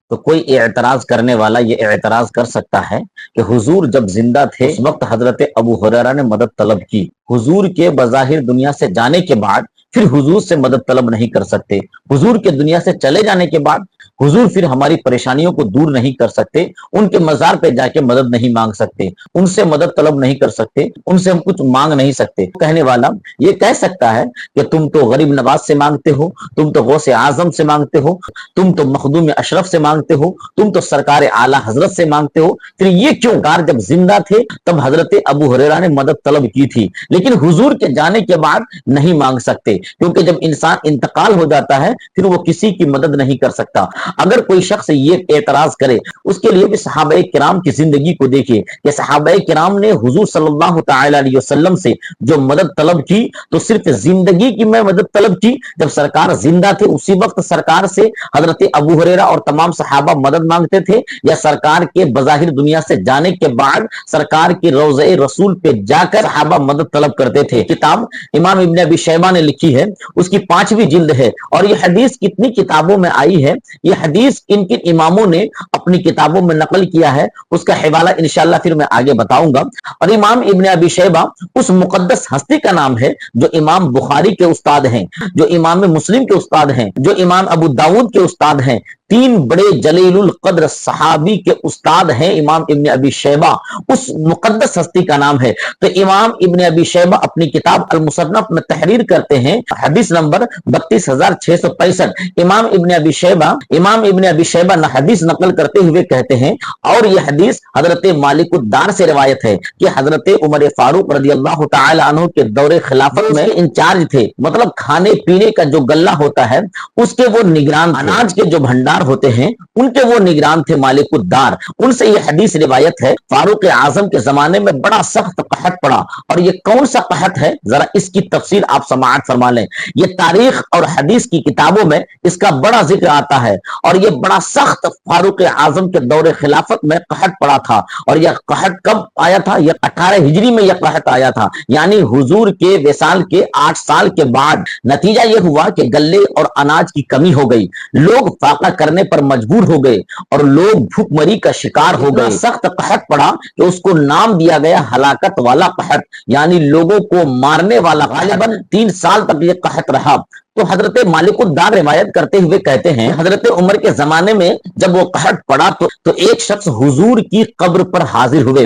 تو کوئی اعتراض کرنے والا یہ اعتراض کر سکتا ہے کہ حضور جب زندہ تھے اس وقت حضرت ابو ہریرہ نے مدد طلب کی، حضور کے بظاہر دنیا سے جانے کے بعد پھر حضور سے مدد طلب نہیں کر سکتے، حضور کے دنیا سے چلے جانے کے بعد حضور پھر ہماری پریشانیوں کو دور نہیں کر سکتے، ان کے مزار پہ جا کے مدد نہیں مانگ سکتے، ان سے مدد طلب نہیں کر سکتے، ان سے ہم کچھ مانگ نہیں سکتے۔ کہنے والا یہ کہہ سکتا ہے کہ تم تو غریب نواز سے مانگتے ہو، تم تو غوث اعظم سے مانگتے ہو، تم تو مخدوم اشرف سے مانگتے ہو، تم تو سرکار اعلی حضرت سے مانگتے ہو، پھر یہ کیوں؟ کار جب زندہ تھے تب حضرت ابو ہریرہ نے مدد طلب کی تھی، لیکن حضور کے جانے کے بعد نہیں مانگ سکتے، کیونکہ جب انسان انتقال ہو جاتا ہے پھر وہ کسی کی مدد نہیں کر سکتا۔ اگر کوئی شخص یہ اعتراض کرے، اس کے لیے بھی صحابہ کرام کی زندگی کو دیکھیے کہ صحابہ کرام نے حضور صلی اللہ تعالی علیہ وسلم سے جو مدد طلب کی تو صرف زندگی کی میں مدد طلب کی، جب سرکار زندہ تھے اسی وقت سرکار سے حضرت ابو ہریرہ اور تمام صحابہ مدد مانگتے تھے، یا سرکار کے بظاہر دنیا سے جانے کے بعد سرکار کی روضہ رسول پہ جا کر صحابہ مدد طلب کرتے تھے؟ کتاب امام ابن ابی شیبہ نے لکھی ہے، اس کی 5ویں جلد ہے، اور یہ حدیث کتنی کتابوں میں آئی ہے، یہ حدیث کن کن اماموں نے اپنی کتابوں میں نقل کیا ہے، اس کا حوالہ انشاءاللہ پھر میں آگے بتاؤں گا۔ اور امام ابن ابی شیبہ اس مقدس ہستی کا نام ہے جو امام بخاری کے استاد ہیں، جو امام مسلم کے استاد ہیں، جو امام ابو داؤد کے استاد ہیں، 3 بڑے جلیل القدر صحابی کے استاد ہیں امام ابن ابی شیبہ، اس مقدس ہستی کا نام ہے۔ تو امام ابن ابی شیبہ اپنی کتاب المصنف میں تحریر کرتے ہیں، حدیث نمبر 32665۔ امام ابن ابی شیبہ نہ حدیث نقل کرتے ہوئے کہتے ہیں، اور یہ حدیث حضرت مالک الدار سے روایت ہے کہ حضرت عمر فاروق رضی اللہ تعالی عنہ کے دور خلافت میں انچارج تھے، مطلب کھانے پینے کا جو غلہ ہوتا ہے اس کے وہ نگران، اناج کے جو بھنڈار ہوتے ہیں ان کے وہ نگران تھے مالک الدار۔ ان سے یہ حدیث روایت ہے، فاروق اعظم کے زمانے میں بڑا سخت قحط پڑا، اور یہ کون سا قحط ہے ذرا اس کی تفصیل آپ سماعت فرما لیں۔ یہ تاریخ اور حدیث کی کتابوں میں اس کا بڑا ذکر آتا ہے، اور یہ بڑا سخت فاروق اعظم کے دور خلافت میں قحط پڑا تھا، اور یہ قحط کب آیا تھا؟ یہ 18 ہجری میں یہ قحط آیا تھا، یعنی حضور کے وصال کے 8 سال کے بعد۔ نتیجہ یہ ہوا کہ غلے اور اناج کی کمی ہو گئی، لوگ فاقہ کرنے پر مجبور ہو گئے، اور لوگ بھوک مری کا شکار ہو گئے۔ سخت قحط پڑا کہ اس کو نام دیا گیا ہلاکت والا قحط، یعنی لوگوں کو مارنے والا۔ غالباً 3 سال تک یہ قحط رہا۔ تو حضرت مالک الدار روایت کرتے ہوئے کہتے ہیں، حضرت عمر کے زمانے میں جب وہ قحط پڑا تو ایک شخص حضور کی قبر پر حاضر ہوئے۔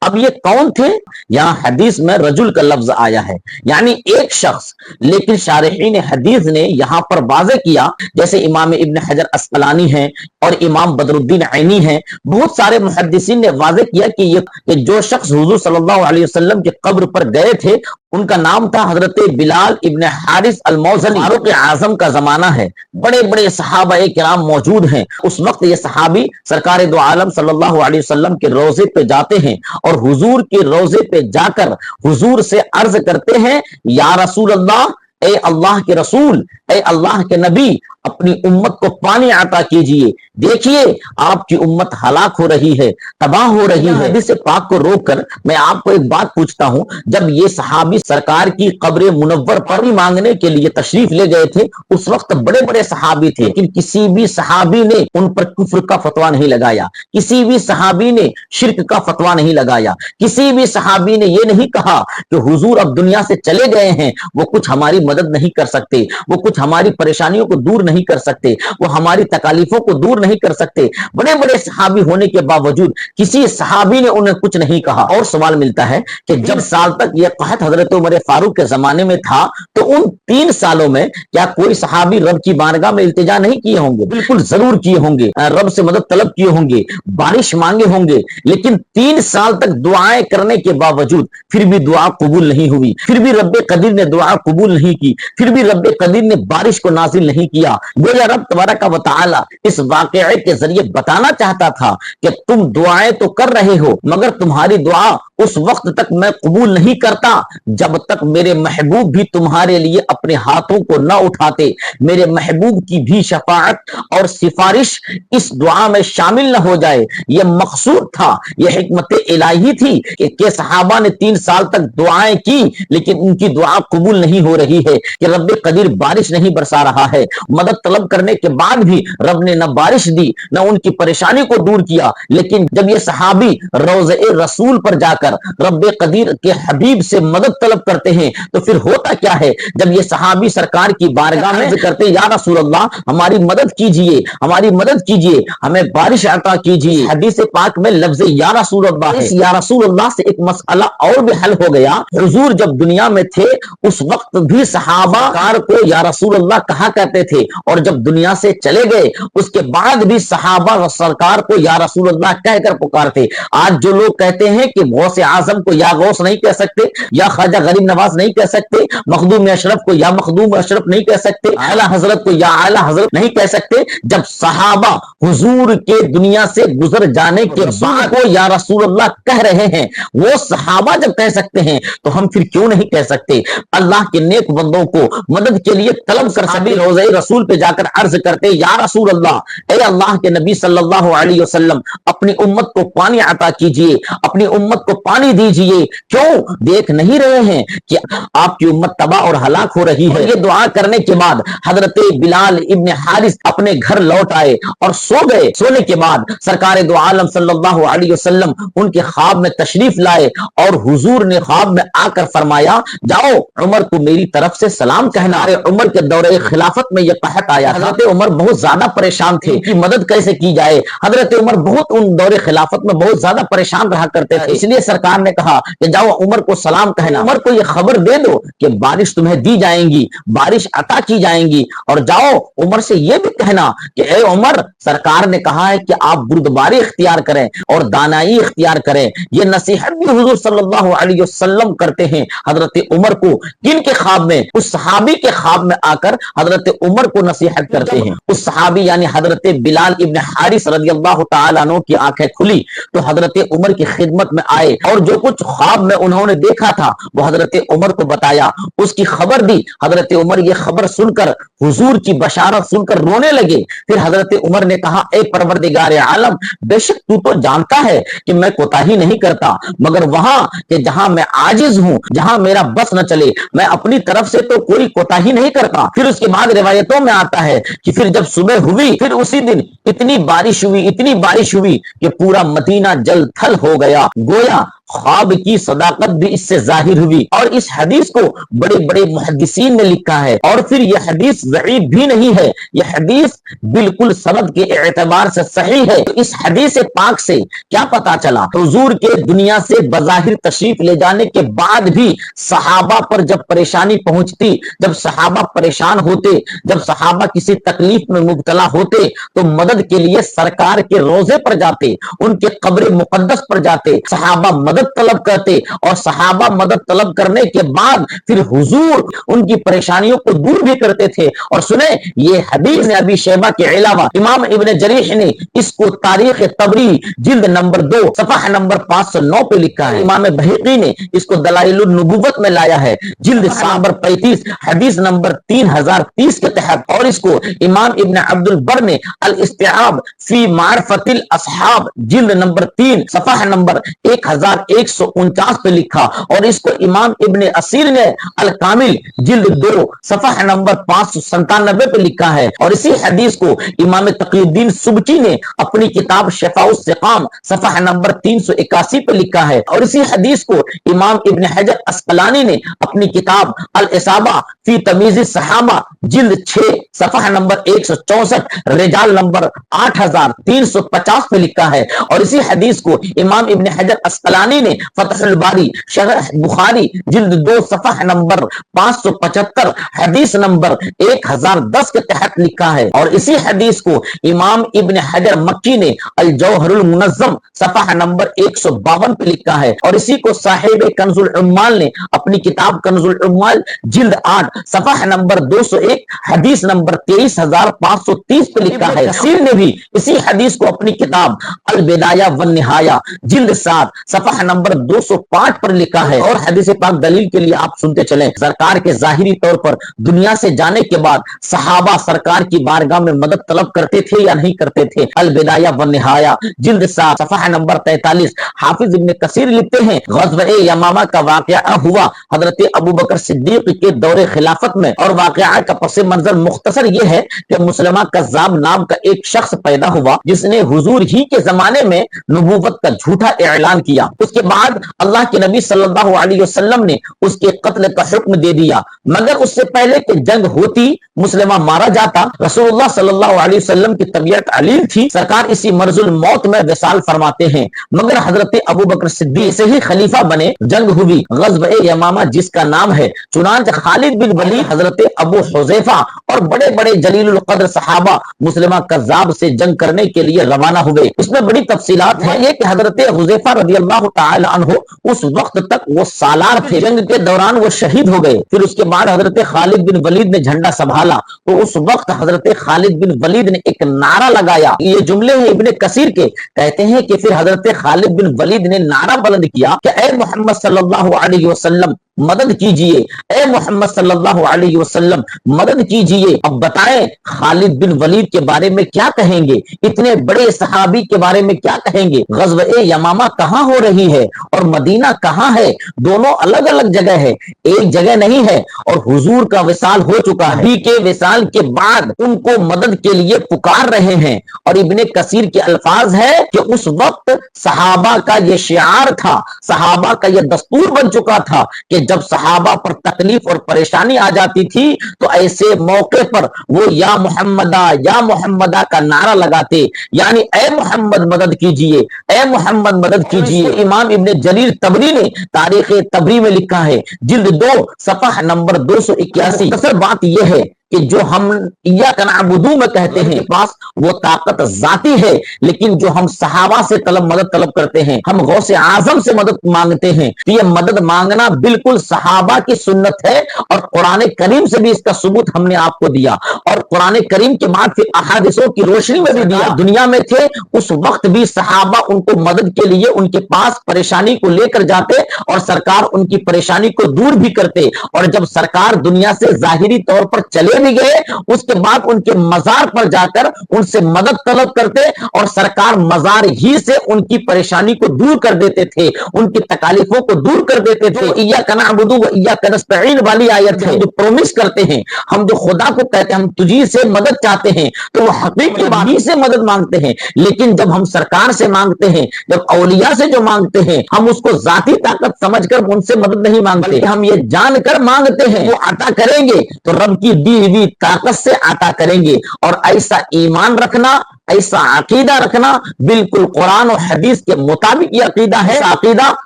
اب یہ کون تھے؟ یہاں حدیث میں رجل کا لفظ آیا ہے، یعنی ایک شخص، لیکن شارحین حدیث نے یہاں پر واضح کیا، جیسے امام ابن حجر اسقلانی ہیں اور امام بدر الدین عینی ہیں، بہت سارے محدثین نے واضح کیا کہ جو شخص حضور صلی اللہ علیہ وسلم کی قبر پر گئے تھے ان کا نام تھا حضرت بلال ابن حارث الموزنی۔ فاروق اعظم کا زمانہ ہے، بڑے بڑے صحابہ کرام موجود ہیں، اس وقت یہ صحابی سرکار دو عالم صلی اللہ علیہ وسلم کے روضے پہ جاتے ہیں، اور حضور کے روضے پہ جا کر حضور سے عرض کرتے ہیں، یا رسول اللہ، اے اللہ کے رسول، اے اللہ کے نبی، اپنی امت کو پانی عطا کیجئے، دیکھیے آپ کی امت ہلاک ہو رہی ہے، تباہ ہو رہی ہے۔ حدیث پاک کو روک کر میں آپ کو ایک بات پوچھتا ہوں، جب یہ صحابی سرکار کی قبر منور پر مانگنے کے لیے تشریف لے گئے تھے، اس وقت بڑے بڑے صحابی تھے، لیکن کسی بھی صحابی نے ان پر کفر کا فتویٰ نہیں لگایا، کسی بھی صحابی نے شرک کا فتویٰ نہیں لگایا، کسی بھی صحابی نے یہ نہیں کہا کہ حضور اب دنیا سے چلے گئے ہیں، وہ کچھ ہماری مدد نہیں کر سکتے، وہ کچھ ہماری پریشانیوں کو دور نہیں کر سکتے، وہ ہماری تکالیفوں کو دور نہیں کر سکتے۔ بڑے بڑے صحابی ہونے کے باوجود کسی صحابی نے انہیں کچھ نہیں کہا۔ اور سوال ملتا ہے کہ جب سال تک یہ قحط حضرت عمر فاروق کے زمانے میں تھا تو ان 3 سالوں میں کیا کوئی صحابی رب کی بارگاہ میں التجا نہیں کیے ہوں گے؟ بالکل ضرور کیے ہوں گے، رب سے مدد طلب کیے ہوں گے، بارش مانگے ہوں گے، لیکن 3 سال تک دعائیں کرنے کے باوجود پھر بھی دعا قبول نہیں ہوئی، پھر بھی رب قدیر نے دعا قبول نہیں کی، پھر بھی رب قدیر نے بارش کو نازل نہیں کیا۔ گویا رب تبارک و تعالی اس واقعے کے ذریعے بتانا چاہتا تھا کہ تم دعائیں تو کر رہے ہو، مگر تمہاری دعا اس وقت تک میں قبول نہیں کرتا جب تک میرے محبوب بھی تمہارے لیے اپنے ہاتھوں کو نہ اٹھاتے، میرے محبوب کی بھی شفاعت اور سفارش اس دعا میں شامل نہ ہو جائے۔ یہ مقصود تھا، یہ حکمت الہی تھی کہ صحابہ نے 3 سال تک دعائیں کی، لیکن ان کی دعا قبول نہیں ہو رہی ہے، کہ رب قدیر بارش نہیں برسا رہا ہے، مدد مدد طلب کرنے کے بعد بھی رب نے نہ بارش دی نہ ان کی پریشانی کو دور کیا. لیکن جب یہ صحابی روضہ رسول پر جا کر رب قدیر کے حبیب سے مدد طلب کرتے ہیں تو پھر ہوتا کیا ہے؟ جب یہ صحابی سرکار کی بارگاہ میں کرتے یا رسول اللہ ہماری مدد کیجئے، ہماری مدد کیجئے، ہمیں بارش عطا کیجئے. حدیث پاک میں لفظ یا رسول اللہ ہے. یا رسول اللہ سے ایک مسئلہ اور بھی حل ہو گیا. حضور جب دنیا میں تھے اس وقت بھی صحابہ کار کو یا رسول اللہ کہا کرتے تھے، اور جب دنیا سے چلے گئے اس کے بعد بھی صحابہ سرکار کو یا رسول اللہ کہہ کر پکارتے. آج جو لوگ کہتے ہیں کہ غوث اعظم کو یا غوث نہیں کہہ سکتے، یا خواجہ غریب نواز نہیں کہہ سکتے، مخدوم اشرف کو یا مخدوم اشرف نہیں کہہ سکتے، اعلی حضرت کو یا اعلی حضرت نہیں کہہ سکتے، جب صحابہ حضور کے دنیا سے گزر جانے کے بعد کو یا رسول اللہ کہہ رہے ہیں، وہ صحابہ جب کہہ سکتے ہیں تو ہم پھر کیوں نہیں کہہ سکتے؟ اللہ کے نیک بندوں کو مدد کے لیے طلب کر سکتے. روضہ رسول پہ جا کر عرض کرتے یا رسول اللہ، اے اللہ کے نبی صلی اللہ علیہ وسلم اپنی امت کو پانی عطا کیجئے، اپنی امت کو پانی دیجئے. کیوں دیکھ نہیں رہے ہیں کہ آپ کی امت تباہ اور ہلاک ہو رہی ہے؟ یہ دعا کرنے کے بعد حضرت بلال ابن حارث اپنے گھر لوٹ آئے اور سو گئے. سونے کے بعد سرکار دو عالم صلی اللہ علیہ وسلم ان کے خواب میں تشریف لائے اور حضور نے خواب میں آ کر فرمایا جاؤ عمر کو میری طرف سے سلام کہنا. عمر کے دورے خلافت میں یہ قحط آیا. حضرت عمر بہت زیادہ پریشان تھے کہ مدد کیسے کی جائے. حضرت عمر بہت ان دور خلافت میں بہت زیادہ پریشان رہا کرتے تھے. اس لیے سرکار نے کہا کہ جاؤ عمر کو سلام کہنا، عمر کو یہ خبر دے دو کہ بارش تمہیں دی جائیں گی، بارش عطا کی جائیں گی. اور جاؤ عمر سے یہ بھی کہنا کہ اے عمر، سرکار نے کہا ہے کہ آپ بردباری اختیار کریں اور دانائی اختیار کریں. یہ نصیحت بھی حضور صلی اللہ علیہ وسلم کرتے ہیں حضرت عمر کو. کن کے خواب میں؟ اس صحابی کے خواب میں آ کر حضرت عمر کو نصیحت کرتے ہیں. اس صحابی یعنی حضرت بلال ابن حارث رضی اللہ تعالیٰ عنہ کی آنکھیں کھلی تو حضرت عمر کی خدمت میں آئے اور جو کچھ خواب میں انہوں نے دیکھا تھا وہ حضرت عمر کو بتایا، اس کی خبر دی. حضرت عمر یہ خبر سن کر حضور کی بشارت سن کر رونے لگے. پھر حضرت عمر نے کہا اے پروردگار عالم، بے شک تو جانتا ہے کہ میں کوتاہی نہیں کرتا، مگر وہاں کہ جہاں میں عاجز ہوں، جہاں میرا بس نہ چلے، میں اپنی طرف سے تو کوئی کوتاہی نہیں کرتا. پھر اس کے بعد روایتوں میں آتا ہے کہ پھر جب صبح ہوئی پھر اسی دن اتنی بارش ہوئی کہ پورا مدینہ جل تھل ہو گیا. گویا خواب کی صداقت بھی اس سے ظاہر ہوئی. اور اس حدیث کو بڑے بڑے محدثین نے لکھا ہے. اور پھر یہ حدیث ضعیف بھی نہیں ہے، یہ حدیث بالکل سند کے اعتبار سے صحیح ہے. اس حدیث پاک سے کیا پتا چلا؟ حضور کے دنیا سے بظاہر تشریف لے جانے کے بعد بھی صحابہ پر جب پریشانی پہنچتی، جب صحابہ پریشان ہوتے، جب صحابہ کسی تکلیف میں مبتلا ہوتے تو مدد کے لیے سرکار کے روضے پر جاتے، ان کے قبر مقدس پر جاتے، صحابہ مدد طلب کرتے اور صحابہ مدد طلب کرنے کے بعد پھر حضور ان کی پریشانیوں کو دور بھی کرتے تھے. اور سنیں یہ حدیث نے ابی شیبہ کے علاوہ امام ابن جریح نے اس کو تاریخ طبری جلد نمبر 2 صفحہ نمبر 509 پہ لکھا ہے. امام بہقی نے اس کو دلائل النبوت میں لایا ہے جلد نمبر 35 حدیث نمبر 3030 کے تحت. اور اس کو امام ابن عبد البر نے الاستیعاب فی معرفت الاصحاب جلد نمبر 3 صفحہ نمبر 1149 پہ لکھا. اور اس کو امام ابن اسیر نے الکامل جلد 2 صفحہ نمبر 597 پہ لکھا ہے. اور اسی حدیث کو امام تقی الدین سبکی نے اپنی کتاب شفاء السقام صفحہ نمبر 381 پہ لکھا ہے. اور اسی حدیث کو امام ابن حجر اسقلانی نے اپنی کتاب الاصابہ فی تمیز الصحابہ جلد 6 صفحہ نمبر 164 رجال نمبر 8350 پہ لکھا ہے. اور اسی حدیث کو امام ابن حجر اسقلانی نے فتح الباری شرح بخاری جلد 2 صفحہ نمبر 575 حدیث نمبر 1010 کے تحت لکھا ہے. اور اسی حدیث کو امام ابن حجر مکی نے الجوہر المنظم صفحہ نمبر 152 پہ لکھا ہے. اور اسی کو صاحب کنز العمال نے اپنی کتاب کنز العمال جلد 8 صفحہ نمبر 201 حدیث نمبر 23530 پہ لکھا ہے. کثیر نے بھی اسی حدیث کو اپنی کتاب البدایہ والنہایہ جلد 7 صفحہ صفحہ نمبر 205 پر لکھا ہے، اور حدیث پاک دلیل کے لیے آپ سنتے چلیں، سرکار کے ظاہری طور پر دنیا سے جانے کے بعد صحابہ سرکار کی بارگاہ میں مدد طلب کرتے تھے یا نہیں کرتے تھے؟ البدایہ والنہایہ جلد 7 صفحہ نمبر 43 حافظ ابن کثیر لکھتے ہیں، غزوہ یمامہ کا واقعہ ہوا حضرت ابوبکر صدیق کے دور خلافت میں، اور واقعہ کا پس منظر مختصر یہ ہے کہ مسلمہ کذاب نام کا ایک شخص پیدا ہوا جس نے حضور ہی کے زمانے میں نبوت کا جھوٹا اعلان کیا۔ اس کے بعد اللہ کے نبی صلی اللہ علیہ وسلم نے اس کے قتل کا حکم دے دیا، مگر اس سے پہلے کہ جنگ ہوتی مسلمہ مارا جاتا، رسول اللہ صلی اللہ علیہ وسلم کی طبیعت علیل تھی، سرکار اسی مرض الموت میں وصال فرماتے ہیں، مگر حضرت ابوبکر صدیق سے ہی خلیفہ بنے۔ جنگ ہوئی غزوہ یمامہ جس کا نام ہے، چنانچہ خالد بن ولید، حضرت ابو حذیفہ اور بڑے بڑے جلیل القدر صحابہ مسلمہ کذاب سے جنگ کرنے کے لیے روانہ ہوئے۔ اس میں بڑی تفصیلات ہیں، یہ کہ حضرت حذیفہ رضی اللہ تعالی عنہ اس وقت تک وہ سالار تھے، جنگ کے دوران وہ شہید ہو گئے۔ پھر اس کے بعد حضرت خالد بن ولید نے جھنڈا سنبھالا، تو اس وقت حضرت خالد بن ولید نے ایک نعرہ لگایا، یہ جملے ہیں ابن کثیر کے، کہتے ہیں کہ پھر حضرت خالد بن ولید نے نعرہ بلند کیا کہ اے محمد صلی اللہ علیہ وسلم مدد کیجئے، اے محمد صلی اللہ علیہ وسلم مدد کیجئے۔ اب بتائیں خالد بن ولید کے بارے میں کیا کہیں گے، اتنے بڑے صحابی کے بارے میں کیا کہیں گے؟ غزوہ یمامہ کہاں ہو رہی ہے اور مدینہ کہاں ہے؟ دونوں الگ الگ جگہ ہے، ایک جگہ نہیں ہے، اور حضور کا وصال ہو چکا ہے، نبی کے وصال کے بعد ان کو مدد کے لیے پکار رہے ہیں۔ اور ابن کثیر کے الفاظ ہے کہ اس وقت صحابہ کا یہ شعار تھا، صحابہ کا یہ دستور بن چکا تھا کہ جب صحابہ پر تکلیف اور پریشانی آ جاتی تھی تو ایسے موقع پر وہ یا محمدہ کا نعرہ لگاتے، یعنی اے محمد مدد کیجئے، اے محمد مدد کیجئے۔ امام ابن جریر طبری نے تاریخ طبری میں لکھا ہے، جلد 2 صفحہ نمبر 281، اصل بات یہ ہے کہ جو ہم ایاک نعبدو میں کہتے ہیں پاس وہ طاقت ذاتی ہے، لیکن جو ہم صحابہ سے مدد طلب کرتے ہیں، ہم غوث اعظم سے مدد مانگتے ہیں، تو یہ مدد مانگنا بالکل صحابہ کی سنت ہے، اور قرآن کریم سے بھی اس کا ثبوت ہم نے آپ کو دیا، اور قرآن کریم کے بعد پھر احادیثوں کی روشنی میں بھی دیا۔ دنیا میں تھے اس وقت بھی صحابہ ان کو مدد کے لیے ان کے پاس پریشانی کو لے کر جاتے، اور سرکار ان کی پریشانی کو دور بھی کرتے، اور جب سرکار دنیا سے ظاہری طور پر چلے بھی گئے، اس کے بعد ان کے مزار پر جا کر ان سے مدد طلب کرتے، اور سرکار مزار ہی سے ان کی پریشانی کو دور کر دیتے تھے، ان کی تکالیفوں کو دور کر دیتے تھے۔ ایاک نعبد و ایاک نستعین والی آیت ہے، جو پرومس کرتے ہیں، ہم جو خدا کو کہتے ہیں ہم تجھی سے مدد چاہتے ہیں، تو وہ حقیقی ہی سے مدد مانگتے ہیں، لیکن جب ہم سرکار سے مانگتے ہیں، جب اولیاء سے جو مانگتے ہیں، ہم اس کو ذاتی طاقت سمجھ کر ان سے مدد نہیں مانگتے، ہم یہ جان کر مانگتے ہیں وہ عطا کریں گے تو رب کی دی ہوئی طاقت سے عطا کریں گے۔ اور ایسا ایمان رکھنا، ایسا عقیدہ رکھنا بالکل قرآن و حدیث کے مطابق یہ عقیدہ ہے، ایسا عقیدہ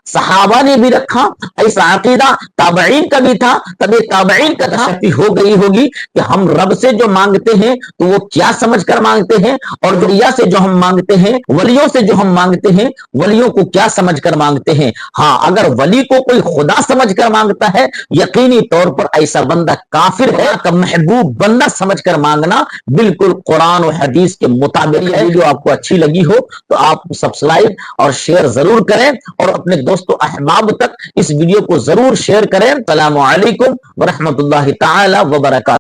صحابہ نے بھی رکھا، ایسا عقیدہ تابعین کا بھی تھا، تبھی تابعین کا تشفی ہو گئی ہوگی کہ ہم رب سے جو مانگتے ہیں تو وہ کیا سمجھ کر مانگتے ہیں، اور دنیا سے جو ہم مانگتے ہیں، ولیوں سے جو ہم مانگتے ہیں، ولیوں کو کیا سمجھ کر مانگتے ہیں۔ ہاں اگر ولی کو کوئی خدا سمجھ کر مانگتا ہے، یقینی طور پر ایسا بندہ کافر ہے، کہ محبوب بندہ سمجھ کر مانگنا بالکل قرآن و حدیث کے مطابق ہے۔ ویڈیو آپ کو اچھی لگی ہو تو آپ سبسکرائب اور شیئر ضرور کریں، اور اپنے دوست و احباب تک اس ویڈیو کو ضرور شیئر کریں۔ السلام علیکم ورحمۃ اللہ تعالی وبرکاتہ۔